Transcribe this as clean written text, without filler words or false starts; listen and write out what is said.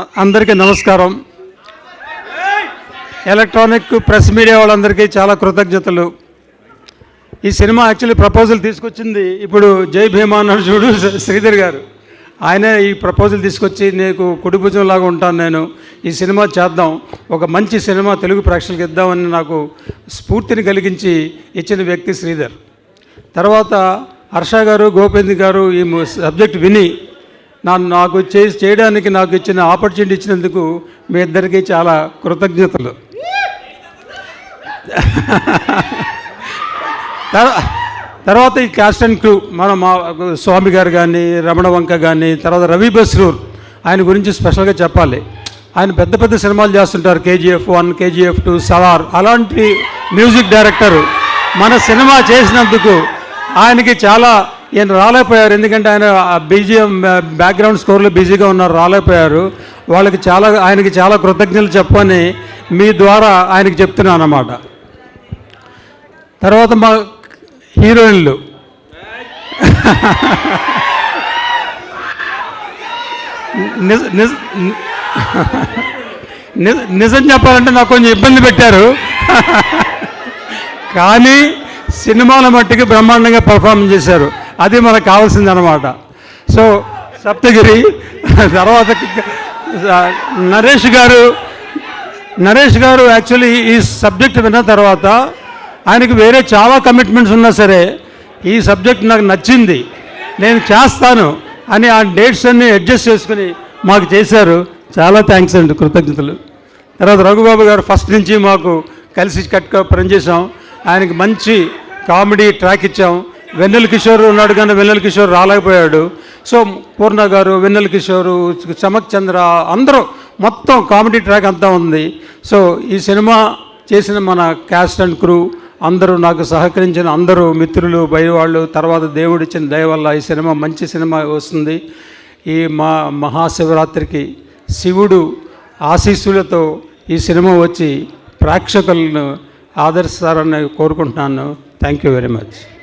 అందరికీ నమస్కారం. Electronic press media వాళ్ళందరికీ చాలా కృతజ్ఞతలు. ఈ సినిమా యాక్చువల్లీ ప్రపోజల్ తీసుకొచ్చింది ఇప్పుడు జై భీమా నరసుడు శ్రీధర్ గారు. ఆయనే ఈ ప్రపోజల్ తీసుకొచ్చి నీకు కుడిభుజం లాగా ఉంటాను నేను, ఈ సినిమా చేద్దాం, ఒక మంచి సినిమా తెలుగు ప్రేక్షకులకు ఇద్దామని నాకు స్ఫూర్తిని కలిగించి ఇచ్చిన వ్యక్తి శ్రీధర్. తర్వాత హర్ష గారు, గోపేంద్ర గారు ఈ సబ్జెక్ట్ విని నాకు చేయడానికి నాకు ఇచ్చిన ఆపర్చునిటీ ఇచ్చినందుకు మీ ఇద్దరికీ చాలా కృతజ్ఞతలు. తర్వాత ఈ క్యాస్ట్ అండ్ క్రూ మా స్వామి గారు కానీ, రమణ వంక కానీ, తర్వాత రవి బస్రూర్, ఆయన గురించి స్పెషల్గా చెప్పాలి. ఆయన పెద్ద పెద్ద సినిమాలు చేస్తుంటారు, KGF 1, KGF 2, సలార్, అలాంటి మ్యూజిక్ డైరెక్టరు మన సినిమా చేసినందుకు ఆయనకి చాలా ఈయన రాలేకపోయారు. ఎందుకంటే ఆయన BGM బ్యాక్గ్రౌండ్ స్కోర్లో బిజీగా ఉన్నారు, రాలేకపోయారు. ఆయనకి చాలా కృతజ్ఞతలు చెప్పని మీ ద్వారా ఆయనకి చెప్తున్నాను అన్నమాట. తర్వాత మా హీరోయిన్లు నిజం చెప్పాలంటే నాకు కొంచెం ఇబ్బంది పెట్టారు, కానీ సినిమాల మట్టికి బ్రహ్మాండంగా పర్ఫార్మెన్స్ చేశారు. అది మనకు కావాల్సింది అనమాట. సో సప్తగిరి, తర్వాత నరేష్ గారు యాక్చువల్లీ ఈ సబ్జెక్ట్ విన్న తర్వాత ఆయనకి వేరే చాలా కమిట్మెంట్స్ ఉన్నా సరే ఈ సబ్జెక్ట్ నాకు నచ్చింది, నేను చేస్తాను అని ఆ డేట్స్ అన్నీ అడ్జస్ట్ చేసుకుని మాకు చేశారు. చాలా థ్యాంక్స్ అండి, కృతజ్ఞతలు. తర్వాత రఘుబాబు గారు ఫస్ట్ నుంచి మాకు కలిసి పనిచేసాం. ఆయనకి మంచి కామెడీ ట్రాక్ ఇచ్చాం. వెన్నెల కిషోర్ ఉన్నాడు కానీ వెన్నెల కిషోర్ రాలేకపోయాడు. సో పూర్ణ గారు, వెన్నెల కిషోరు, చమక్ చంద్ర, అందరూ మొత్తం కామెడీ ట్రాక్ అంతా ఉంది. సో ఈ సినిమా చేసిన మన క్యాస్ట్ అండ్ క్రూ అందరూ, నాకు సహకరించిన అందరూ మిత్రులు, బయవాళ్ళు, తర్వాత దేవుడిచ్చిన దయ వల్ల ఈ సినిమా మంచి సినిమా వస్తుంది. ఈ మహాశివరాత్రికి శివుడు ఆశీస్సులతో ఈ సినిమా వచ్చి ప్రేక్షకులను ఆదరిస్తారని కోరుకుంటున్నాను. Thank you very much.